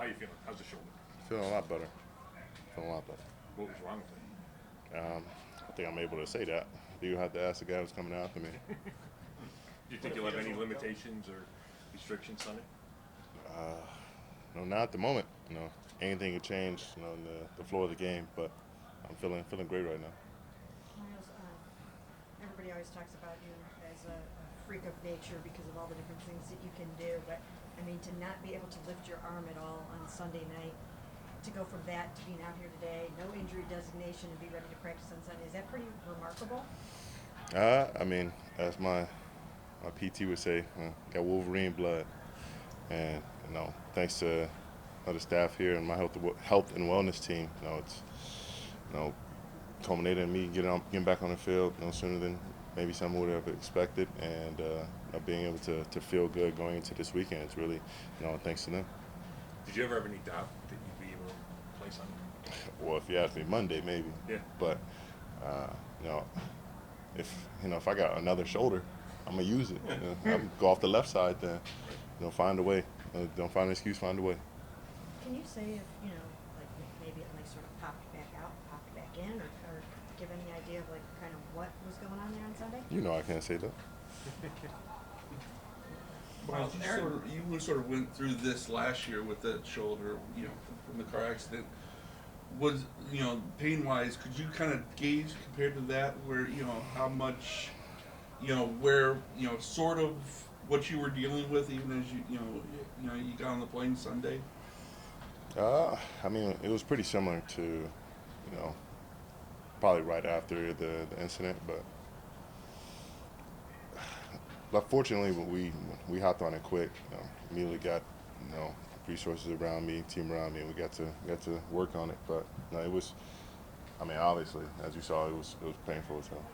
how you feeling? How's the shoulder? Feeling a lot better. Feeling a lot better. What was wrong with I think I'm able to say that. You have to ask the guy who's coming after me. it? Do you think you'll have any limitations or restrictions Sunday? No, not at the moment. Anything could change. In the floor of the game, but I'm feeling great right now. Myles, everybody always talks about you as a freak of nature because of all the different things that you can do, but I mean, to not be able to lift your arm at all on Sunday night, to go from that to being out here today, no injury designation, and be ready to practice on Sunday, is that pretty remarkable? I mean, as my PT would say, got Wolverine blood, and thanks to the staff here and my health and wellness team, it's culminated in me getting back on the field sooner than maybe some would have expected, and being able to feel good going into this weekend. It's really thanks to them. Did you ever have any doubt that you'd be able to play Sunday? Well, if you ask me Monday, maybe. Yeah. But if I got another shoulder, I'm gonna use it. I'm go off the left side, then find a way. Don't find an excuse. Find a way. Can you say if, like maybe it like sort of popped back out, popped back in, or give any idea of like kind of what was going on there on Sunday? I can't say that. Well, you sort of went through this last year with that shoulder, from the car accident. Was, pain-wise, could you kind of gauge compared to that where, how much, where, sort of what you were dealing with even as you got on the plane Sunday? I mean, it was pretty similar to, probably right after the incident, but fortunately, we hopped on it quick. Immediately got resources around me, team around me, and we got to work on it. But it was, I mean, obviously, as you saw, it was painful as hell.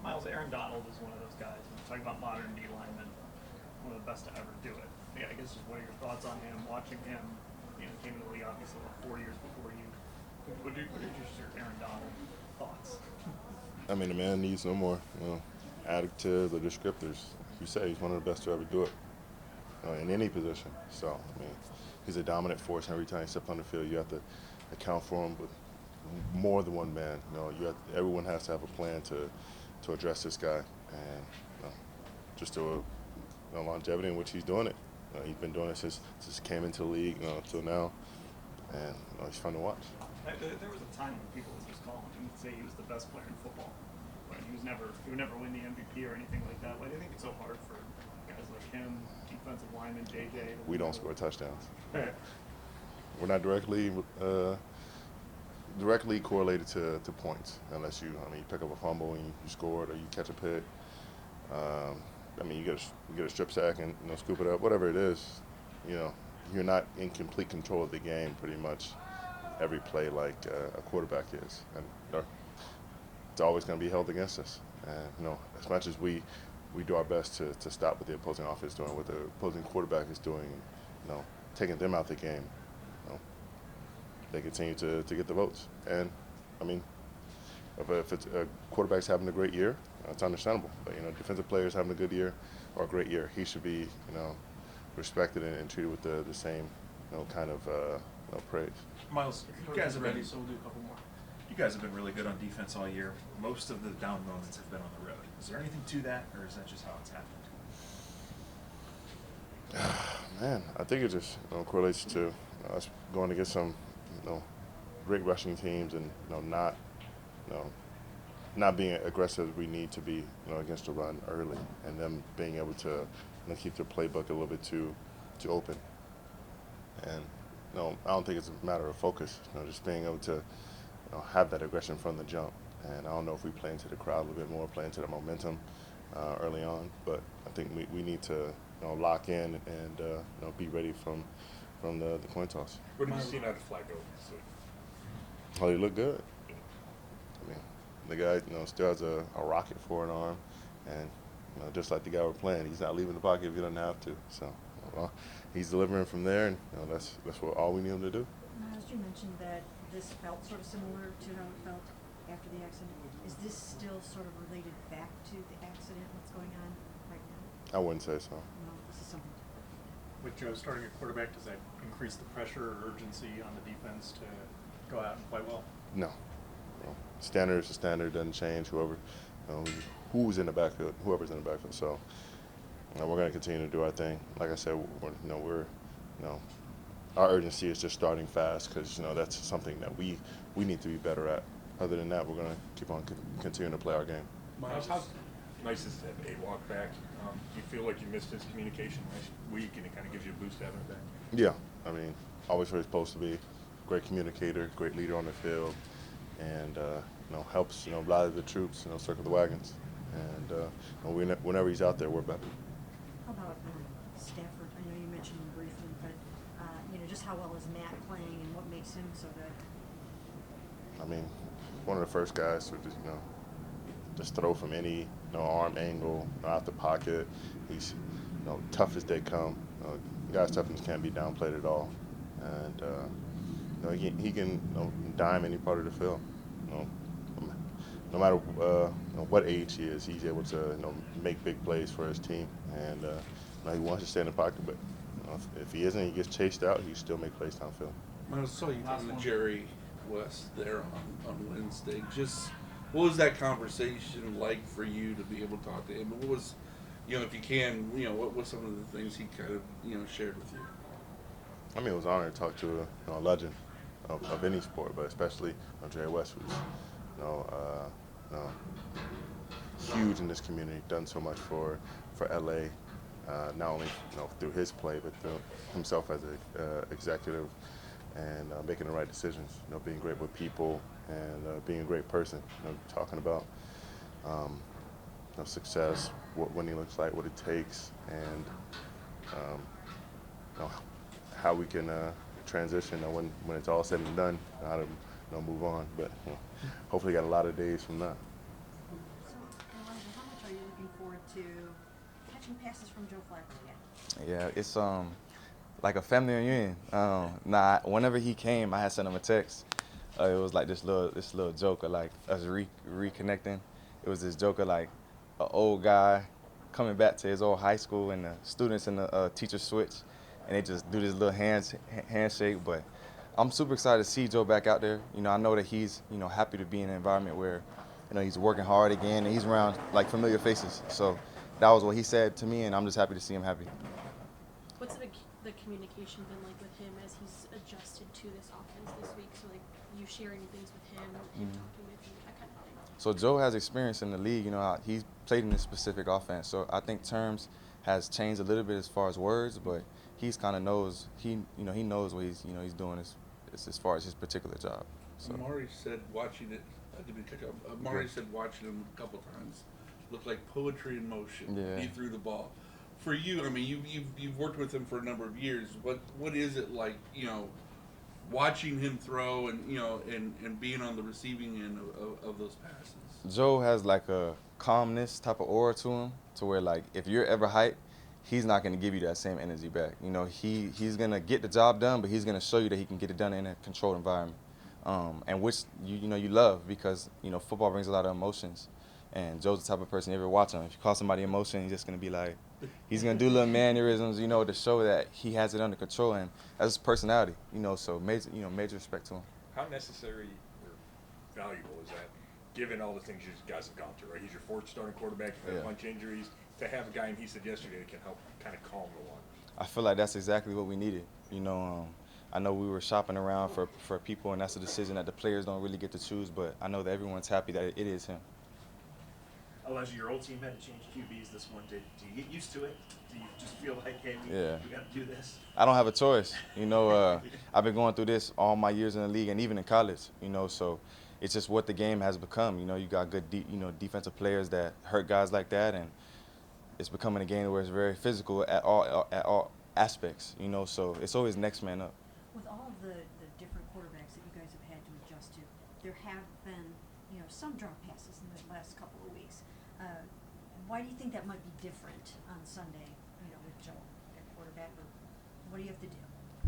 Myles, Aaron Donald is one of those guys. When you're talking about modern D linemen, one of the best to ever do it. Yeah, I guess just what are your thoughts on him? Watching him, came into the league obviously about 4 years before you. What are your Aaron Donald thoughts? I mean, the man needs no more, adjectives or descriptors. You say he's one of the best to ever do it, in any position. So, I mean, he's a dominant force. Every time he steps on the field, you have to account for him with more than one man. Everyone has to have a plan to address this guy, and just the longevity in which he's doing it. He's been doing it since he came into the league, until now, and he's fun to watch. There was a time when people would just call him and say he was the best player in football, but he would never win the MVP or anything like that. Why do you think it's so hard for guys like him, defensive lineman, JJ? We don't score touchdowns. We're not directly correlated to points, unless you pick up a fumble and you score it, or you catch a pick. You get a strip sack and scoop it up, whatever it is. You're not in complete control of the game pretty much every play like a quarterback is, and it's always going to be held against us. And as much as we do our best to stop what the opposing offense is doing, what the opposing quarterback is doing, taking them out the game, they continue to get the votes. And I mean, if it's a quarterback's having a great year, it's understandable. But defensive players having a good year or a great year, he should be respected and treated with the same kind of praise. Myles, you guys have been, so we'll do a couple more. You guys have been really good on defense all year. Most of the down moments have been on the road. Is there anything to that, or is that just how it's happened? Man, I think it just correlates to us going against some great rushing teams and not being aggressive as we need to be against the run early, and them being able to keep their playbook a little bit too open. And I don't think it's a matter of focus. Just being able to have that aggression from the jump. And I don't know if we play into the crowd a little bit more, play into the momentum early on. But I think we need to lock in and be ready from the coin toss. What have you seen out of Flacco? Oh, he looked good. I mean, the guy still has a rocket for an arm, and just like the guy we're playing, he's not leaving the pocket if he doesn't have to. So he's delivering from there, and that's what all we need him to do. Myles, you mentioned that this felt sort of similar to how it felt after the accident. Is this still sort of related back to the accident? What's going on right now? I wouldn't say so. No, this is something different. With Joe starting at quarterback, does that increase the pressure or urgency on the defense to go out and play well? No. No. Standard is the standard, doesn't change. Who's in the backfield, whoever's in the backfield. So we're going to continue to do our thing. Like I said, our urgency is just starting fast because that's something that we need to be better at. Other than that, we're going to keep on continuing to play our game. Myles, how nice is to have a walk back? Do you feel like you missed his communication last week, and it kind of gives you a boost having it back? Yeah, I mean, always where he's supposed to be. Great communicator, great leader on the field, and helps lather the troops, circle the wagons, and whenever he's out there, we're better. How about Stafford? I know you mentioned him briefly, but just how well is Matt playing and what makes him so good? I mean, one of the first guys to just throw from any arm angle, out the pocket. He's tough as they come. Guys' toughness can't be downplayed at all, and he can dime any part of the field. No matter what age he is, he's able to make big plays for his team, and he wants to stay in the pocket. But if he isn't, he gets chased out. He still make plays downfield. I saw you talking to Jerry West there on Wednesday. Just what was that conversation like for you to be able to talk to him? What was, if you can, what was some of the things he kind of shared with you? I mean, it was an honor to talk to a legend of any sport, but especially Jerry West, who's huge in this community, done so much for LA, not only through his play, but through himself as an executive, and making the right decisions, being great with people, and being a great person, talking about success, what winning looks like, what it takes, and how we can transition when it's all said and done, how to move on. But hopefully got a lot of days from that. So, Elijah, how much are you looking forward to catching passes from Joe Flacco again? Yeah, it's like a family reunion. Whenever he came, I had sent him a text. It was like this little joke of like us reconnecting. It was this joke of like an old guy coming back to his old high school, and the students and the teachers switch, and they just do this little handshake. But I'm super excited to see Joe back out there. I know that he's happy to be in an environment where he's working hard again, and he's around like familiar faces. So that was what he said to me, and I'm just happy to see him happy. What's the communication been like with him as he's adjusted to this offense this week? So like you sharing things with him talking with you, that kind of thing. So Joe has experience in the league. He's played in this specific offense. So I think terms has changed a little bit as far as words, but he's kind of knows he knows what he's doing as far as his particular job. So Amari said watching it. Amari said watching him a couple times looked like poetry in motion. Yeah. He threw the ball. For you, I mean, you've worked with him for a number of years. What is it like, watching him throw and and being on the receiving end of those passes? Joe has like a calmness type of aura to him, to where like if you're ever hyped, he's not going to give you that same energy back. He's going to get the job done, but he's going to show you that he can get it done in a controlled environment, and which you love, because football brings a lot of emotions. And Joe's the type of person, you ever watch him, if you call somebody emotion, he's just going to be like, he's going to do little mannerisms, to show that he has it under control, and that's his personality, so major respect to him. How necessary or valuable is that, given all the things you guys have gone through, right? He's your fourth starting quarterback, you've had a bunch of injuries, to have a guy, and he said yesterday, that can help kind of calm the water. I feel like that's exactly what we needed. I know we were shopping around for people, and that's a decision that the players don't really get to choose, but I know that everyone's happy that it is him. Elijah, your old team had to change QBs this one. Do you get used to it? Do you just feel like, hey, we got to do this? I don't have a choice. I've been going through this all my years in the league and even in college, so it's just what the game has become. You got good defensive players that hurt guys like that, and it's becoming a game where it's very physical at all aspects, so it's always next man up. With all of the different quarterbacks that you guys have had to adjust to, there have been, some drop passes in the last couple of weeks. Why do you think that might be different on Sunday, with Joe at quarterback, or what do you have to do?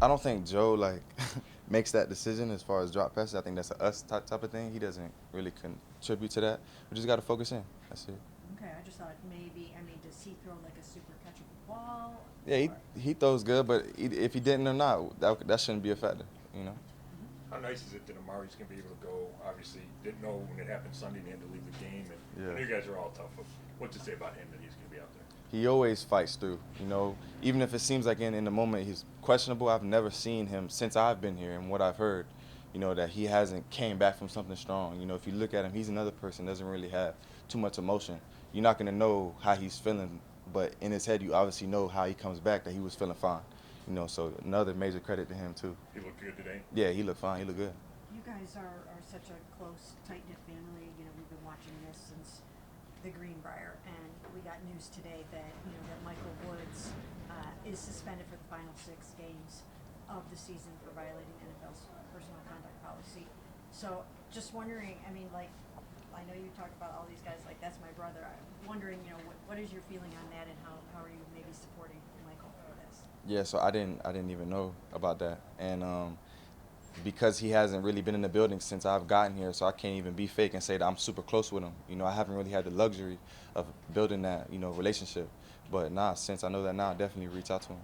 I don't think Joe makes that decision as far as drop passes. I think that's a us type of thing. He doesn't really contribute to that. We just got to focus in. That's it. Okay, I just thought maybe, does he throw like a super catchable ball? Yeah, he throws good, but if he didn't or not, that shouldn't be a factor, you know. How nice is it that Amari's going to be able to go? Obviously, didn't know when it happened Sunday and he had to leave the game. And I know you guys are all tough. What's it say about him that he's going to be out there? He always fights through, you know. Even if it seems like in the moment he's questionable, I've never seen him since I've been here and what I've heard, you know, that he hasn't came back from something strong. You know, if you look at him, he's another person that doesn't really have too much emotion. You're not going to know how he's feeling, but in his head you obviously know how he comes back, that he was feeling fine. You know, so another major credit to him too. He looked good today? Yeah, he looked fine. He looked good. You guys are such a close, tight-knit family. You know, we've been watching this since the Greenbrier, and we got news today that, you know, that Michael Woods is suspended for the final 6 games of the season for violating NFL's personal conduct policy. So just wondering, I mean, like, I know you talk about all these guys like, that's my brother. I'm wondering, you know, what is your feeling on that, and how are you maybe supporting Michael for this? Yeah, so I didn't even know about that, and because he hasn't really been in the building since I've gotten here, so I can't even be fake and say that I'm super close with him. You know, I haven't really had the luxury of building that, you know, relationship. But since I know that now, I definitely reach out to him.